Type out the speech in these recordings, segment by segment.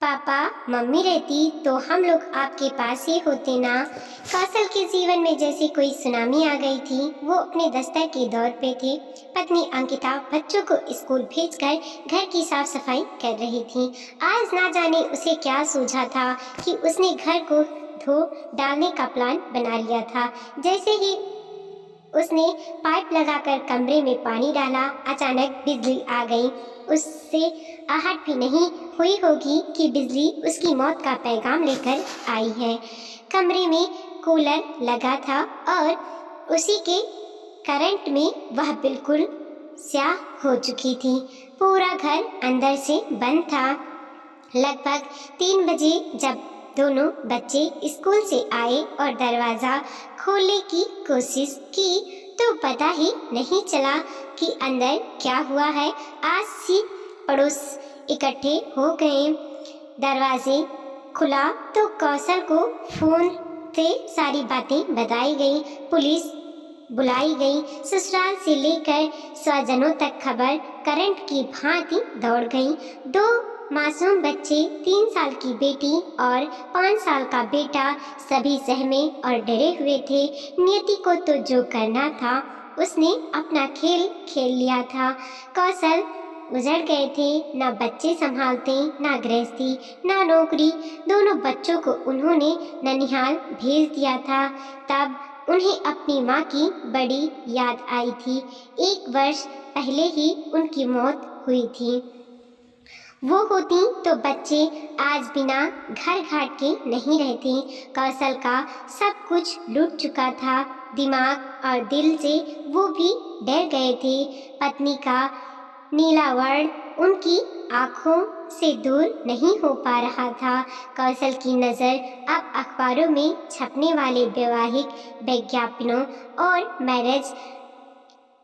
Papa mummy रहती तो हम लोग आपके पास ही होते ना। कौशल के जीवन में जैसे कोई सुनामी आ गई थी। वो अपने दस्तर के दौर पे थे। पत्नी अंकिता बच्चों को स्कूल भेजकर घर की साफ सफाई कर रही थी। आज ना जाने उसे क्या सूझा था कि उसने घर को धो डालने का प्लान बना लिया था। जैसे ही उसने पाइप लगाकर कमरे में पानी डाला, अचानक बिजली आ गई। उससे आहट भी नहीं हुई होगी कि बिजली उसकी मौत का पैगाम लेकर आई है। कमरे में कूलर लगा था और उसी के करंट में वह बिल्कुल स्याह हो चुकी थी। पूरा घर अंदर से बंद था। लगभग 3 बजे जब दोनों बच्चे स्कूल से आए और दरवाज़ा खोलने की कोशिश की तो पता ही नहीं चला कि अंदर क्या हुआ है। आस पड़ोस इकट्ठे हो गए। दरवाजे खुला तो कौशल को फोन से सारी बातें बताई गई। पुलिस बुलाई गई। ससुराल से लेकर स्वजनों तक खबर करंट की भांति दौड़ गई। 2 मासूम बच्चे, 3 साल की बेटी और 5 साल का बेटा सभी सहमे और डरे हुए थे। नियति को तो जो करना था उसने अपना खेल खेल लिया था। कौशल गुजर गए थे। ना बच्चे संभालते, ना गृहस्थी, ना नौकरी। दोनों बच्चों को उन्होंने ननिहाल भेज दिया था। तब उन्हें अपनी माँ की बड़ी याद आई थी। 1 वर्ष पहले ही उनकी मौत हुई थी। वो होती तो बच्चे आज बिना घर घाट के नहीं रहते। कौशल का सब कुछ लूट चुका था। दिमाग और दिल से वो भी डर गए थे। पत्नी का नीला वर्ण उनकी आंखों से दूर नहीं हो पा रहा था। कौशल की नज़र अब अखबारों में छपने वाले वैवाहिक विज्ञापनों और मैरिज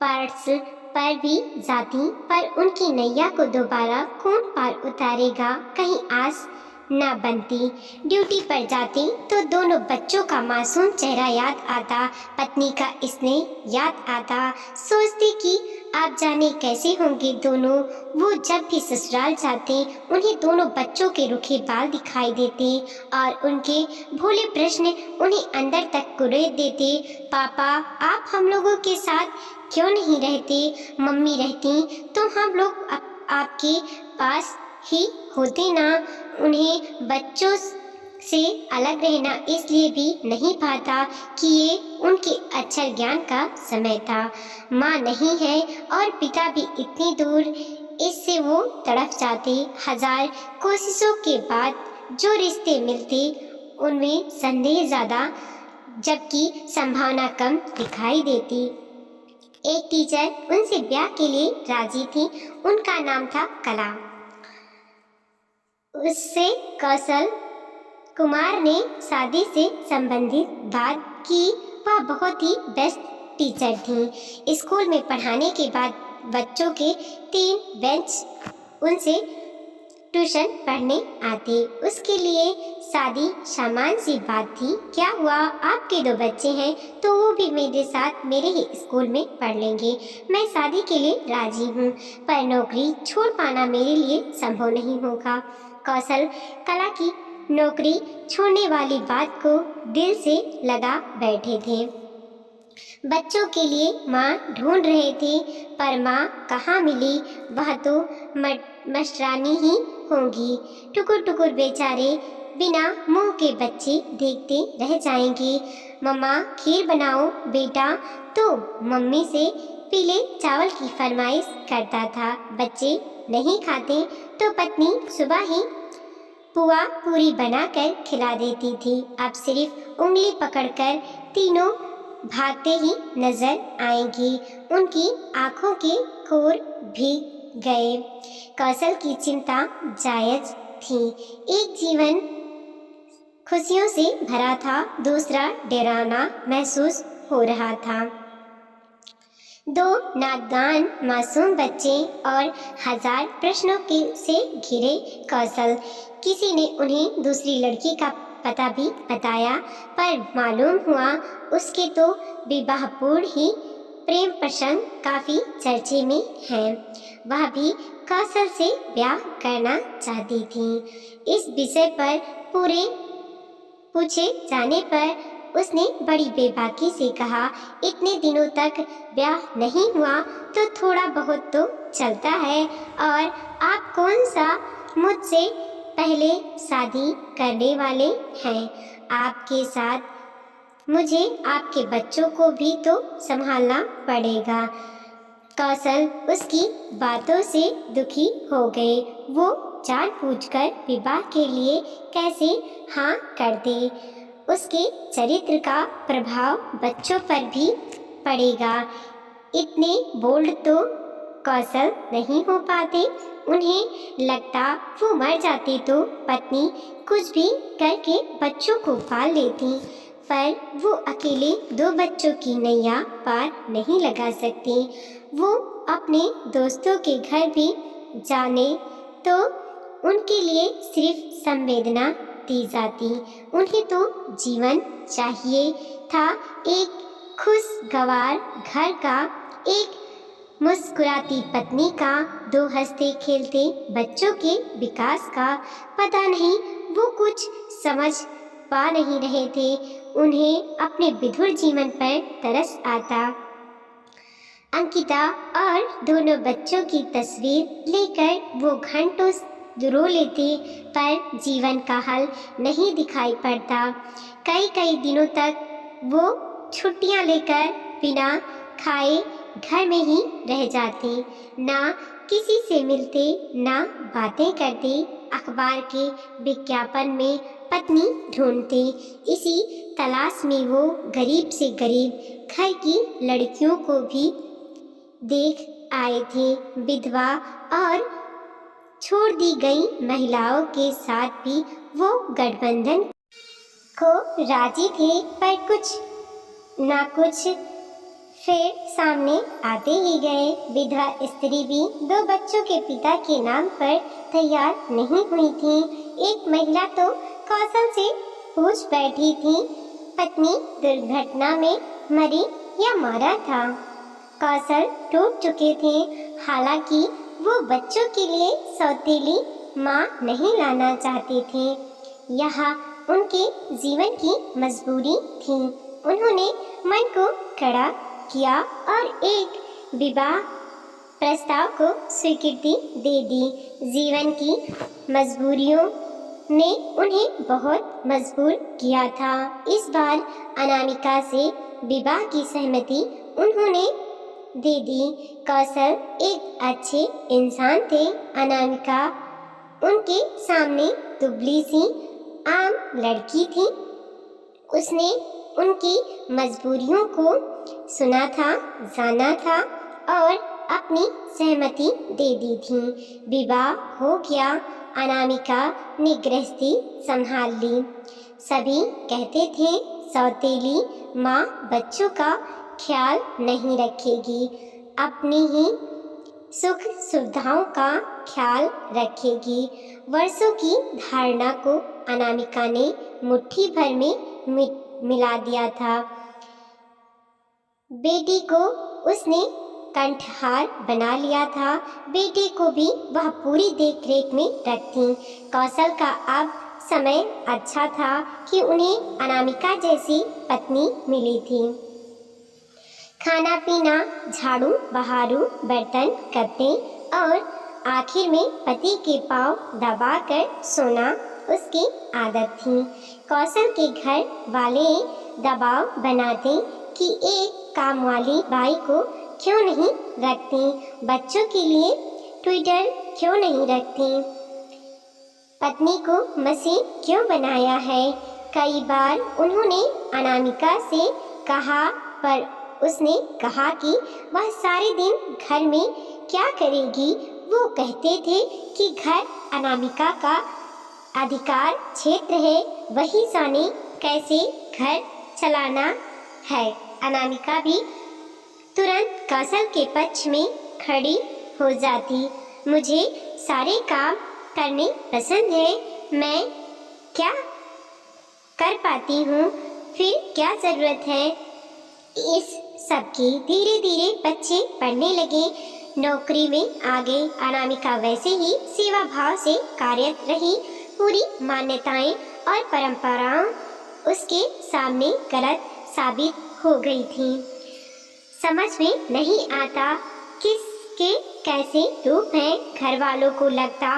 पर्स पर भी जाती, पर उनकी नैया को दोबारा कौन पार उतारेगा, कहीं आस न बनती। ड्यूटी पर जाती तो दोनों बच्चों का मासूम चेहरा याद आता, पत्नी का स्नेह याद आता। सोचती कि आप जाने कैसे होंगे दोनों। वो जब भी ससुराल जाते उन्हें दोनों बच्चों के रुखे बाल दिखाई देते और उनके भोले प्रश्न उन्हें अंदर तक कुरेद देते। पापा आप हम लोगों के साथ क्यों नहीं रहते? मम्मी रहती तो हम लोग आपके पास ही होते ना। उन्हें बच्चों से अलग रहना इसलिए भी नहीं पाता कि ये उनके अक्षर ज्ञान का समय था। माँ नहीं है और पिता भी इतनी दूर, इससे वो तड़प जाते। 1000 कोशिशों के बाद जो रिश्ते मिलते उनमें संदेह ज़्यादा, जबकि संभावना कम दिखाई देती। एक टीचर उनसे ब्याह के लिए राजी थी। उनका नाम था कला। उससे कौशल कुमार ने शादी से संबंधित बात की। वह बहुत ही बेस्ट टीचर थी। स्कूल में पढ़ाने के बाद बच्चों के 3 बेंच उनसे ट्यूशन पढ़ने आते। उसके लिए शादी सामान्य सी बात थी। क्या हुआ, आपके 2 बच्चे हैं तो वो भी मेरे साथ मेरे ही स्कूल में पढ़ लेंगे। मैं शादी के लिए राजी हूँ, पर नौकरी छोड़ पाना मेरे लिए संभव नहीं होगा। कौशल कला की नौकरी छोड़ने वाली बात को दिल से लगा बैठे थे। बच्चों के लिए माँ ढूंढ रहे थे, पर माँ कहाँ मिली। वह तो मस्टरानी ही होंगी। टुकुर टुकुर बेचारे बिना मुंह के बच्चे देखते रह जाएंगे। मम्मा खीर बनाओ बेटा, तो मम्मी से पीले चावल की फरमाइश करता था। बच्चे नहीं खाते तो पत्नी सुबह ही पुआ पूरी बनाकर खिला देती थी। अब सिर्फ उंगली पकड़कर तीनों भागते ही नजर आएंगी। उनकी आंखों के कोर भीग गए। कौशल की चिंता जायज थी। एक जीवन खुशियों से भरा था, दूसरा डरावना महसूस हो रहा था। 2 नादान मासूम बच्चे और 1000 प्रश्नों के से घिरे कौशल। किसी ने उन्हें दूसरी लड़की का पता भी बताया, पर मालूम हुआ उसके तो विवाहपूर्व ही प्रेम प्रसंग काफी चर्चे में है। वह भी कौशल से ब्याह करना चाहती थी। इस विषय पर पूरे पूछे जाने पर उसने बड़ी बेबाकी से कहा, इतने दिनों तक ब्याह नहीं हुआ तो थोड़ा बहुत तो चलता है, और आप कौन सा मुझसे पहले शादी करने वाले हैं? आपके साथ मुझे आपके बच्चों को भी तो संभालना पड़ेगा। कौशल उसकी बातों से दुखी हो गए। वो जानबूझकर विवाह के लिए कैसे हाँ कर दे। उसके चरित्र का प्रभाव बच्चों पर भी पड़ेगा। इतने बोल्ड तो कौशल नहीं हो पाते। उन्हें लगता वो मर जाते तो पत्नी कुछ भी करके बच्चों को पाल लेती, पर वो अकेले 2 बच्चों की नैया पार नहीं लगा सकती। वो अपने दोस्तों के घर भी जाने तो उनके लिए सिर्फ संवेदना दी जाती। उन्हें तो जीवन चाहिए था, एक खुशगवार घर का, एक मुस्कुराती पत्नी का, 2 हंसते खेलते बच्चों के विकास का। पता नहीं वो कुछ समझ पा नहीं रहे थे। उन्हें अपने विधुर जीवन पर तरस आता। अंकिता और दोनों बच्चों की तस्वीर लेकर वो घंटों रो लेते, पर जीवन का हल नहीं दिखाई पड़ता। कई दिनों तक वो छुट्टियां लेकर बिना खाए घर में ही रह जाते, ना किसी से मिलते, ना बातें करते। अखबार के विज्ञापन में पत्नी ढूंढते। इसी तलाश में वो गरीब से गरीब घर की लड़कियों को भी देख आए थे। विधवा और छोड़ दी गई महिलाओं के साथ भी वो गठबंधन को राजी थे, पर कुछ ना कुछ फिर सामने आते ही गए। विधवा स्त्री भी 2 बच्चों के पिता के नाम पर तैयार नहीं हुई थी। एक महिला तो कौशल से पूछ बैठी थी, पत्नी दुर्घटना में मरी या मारा था। कौशल टूट चुके थे। हालांकि वो बच्चों के लिए सौतेली माँ नहीं लाना चाहते थे। यह उनके जीवन की मजबूरी थी। उन्होंने मन को कड़ा किया और एक विवाह प्रस्ताव को स्वीकृति दे दी। जीवन की मजबूरियों ने उन्हें बहुत मजबूर किया था। इस बार अनामिका से विवाह की सहमति उन्होंने दे दी। कौशल एक अच्छे इंसान थे। अनामिका उनके सामने दुबली सी आम लड़की थी। उसने उनकी मजबूरियों को सुना था, जाना था और अपनी सहमति दे दी थी। विवाह हो गया। अनामिका ने गृहस्थी संभाल ली। सभी कहते थे सौतेली माँ बच्चों का ख्याल नहीं रखेगी, अपनी ही सुख सुविधाओं का ख्याल रखेगी। वर्षों की धारणा को अनामिका ने मुट्ठी भर में मिला दिया था। बेटी को उसने कंठहार बना लिया था। बेटे को भी वह पूरी देखरेख में रखती। कौशल का अब समय अच्छा था कि उन्हें अनामिका जैसी पत्नी मिली थी। खाना पीना, झाड़ू बहारू, बर्तन करते और आखिर में पति के पांव दबाकर सोना उसकी आदत थी। कौशल के घर वाले दबाव बनाते कि एक काम वाली बाई को क्यों नहीं रखती, बच्चों के लिए ट्विटर क्यों नहीं रखती, पत्नी को मसीह क्यों बनाया है। कई बार उन्होंने अनामिका से कहा, पर उसने कहा कि वह सारे दिन घर में क्या करेगी। वो कहते थे कि घर अनामिका का अधिकार क्षेत्र है, वही जाने कैसे घर चलाना है। अनामिका भी तुरंत कौशल के पक्ष में खड़ी हो जाती। मुझे सारे काम करने पसंद है, मैं क्या कर पाती हूँ, फिर क्या ज़रूरत है इस सबकी। धीरे धीरे बच्चे पढ़ने लगे। नौकरी में आ गई। अनामिका वैसे ही सेवा भाव से कार्यरत रही। पूरी मान्यताएं और परंपराएं उसके सामने गलत साबित हो गई थीं। समझ में नहीं आता किसके कैसे रूप हैं। घर वालों को लगता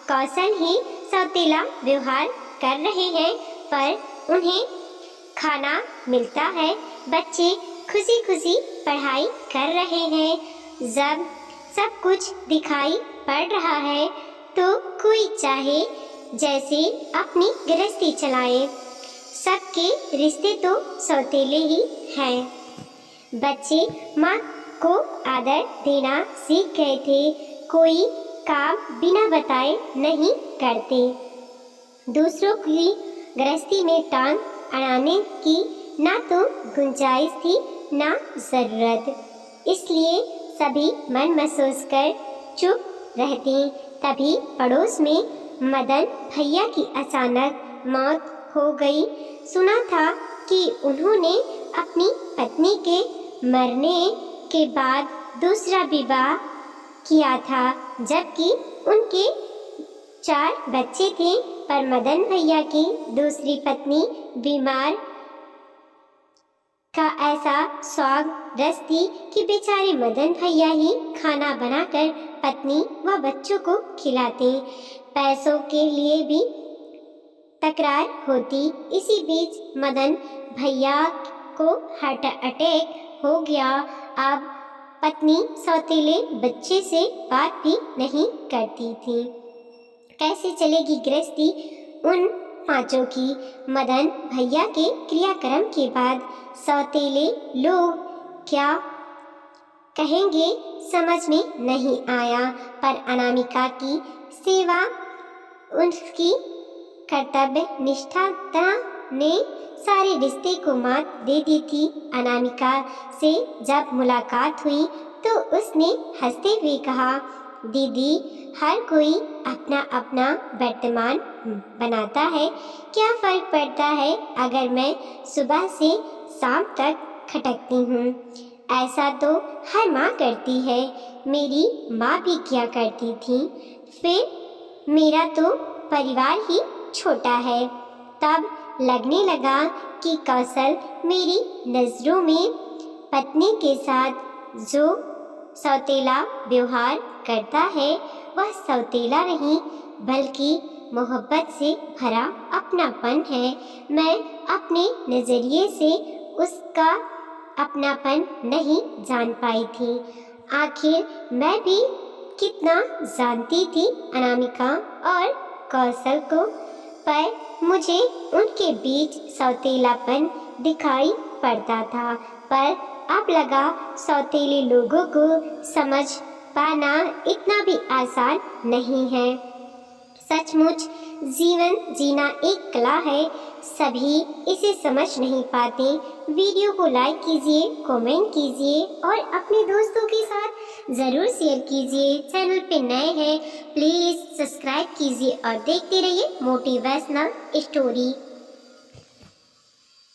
कौशल ही सौतेला व्यवहार कर रहे हैं, पर उन्हें खाना मिलता है। बच्चे खुशी खुशी पढ़ाई कर रहे हैं। जब सब कुछ दिखाई पड़ रहा है तो कोई चाहे जैसे अपनी गृहस्थी चलाए। सबके रिश्ते तो सौतेले ही हैं। बच्चे माँ को आदर देना सीख गए थे। कोई काम बिना बताए नहीं करते। दूसरों की गृहस्थी में टांग अड़ाने की ना तो गुंजाइश थी ना जरूरत। इसलिए सभी मन महसूस कर चुप रहते। तभी पड़ोस में मदन भैया की अचानक मौत हो गई। सुना था कि उन्होंने अपनी पत्नी के मरने के बाद दूसरा विवाह किया था, जबकि उनके 4 बच्चे थे। पर मदन भैया की दूसरी पत्नी बीमार का ऐसा स्वाग रस थी कि बेचारे मदन भैया ही खाना बनाकर पत्नी व बच्चों को खिलाते। पैसों के लिए भी तकरार होती। इसी बीच मदन भैया को हार्ट अटैक हो गया। अब पत्नी सौतेले बच्चे से बात भी नहीं करती थी। कैसे चलेगी गृहस्थी उन 5 की। मदन भैया के क्रियाक्रम के बाद सौतेले लोग क्या कहेंगे समझ में नहीं आया, पर अनामिका की सेवा उसकी कर्तव्य निष्ठा ने सारे रिश्ते को मात दे दी थी। अनामिका से जब मुलाकात हुई तो उसने हंसते हुए कहा, दीदी हर कोई अपना अपना वर्तमान बनाता है। क्या फर्क पड़ता है अगर मैं सुबह से शाम तक खटकती हूँ। ऐसा तो हर माँ करती है। मेरी माँ भी किया करती थी। फिर मेरा तो परिवार ही छोटा है। तब लगने लगा कि कौशल मेरी नज़रों में पत्नी के साथ जो सौतेला व्यवहार करता है वह सौतेला नहीं बल्कि मोहब्बत से भरा अपनापन है। मैं अपने नज़रिए से उसका अपनापन नहीं जान पाई थी। आखिर मैं भी कितना जानती थी अनामिका और कौशल को, पर मुझे उनके बीच सौतेलापन दिखाई पड़ता था। पर अब लगा सौतेले लोगों को समझ पाना इतना भी आसान नहीं है। सचमुच जीवन जीना एक कला है। सभी इसे समझ नहीं पाते। वीडियो को लाइक कीजिए, कमेंट कीजिए और अपने दोस्तों के साथ ज़रूर शेयर कीजिए। चैनल पे नए हैं प्लीज़ सब्सक्राइब कीजिए और देखते रहिए मोटिवेशनल स्टोरी।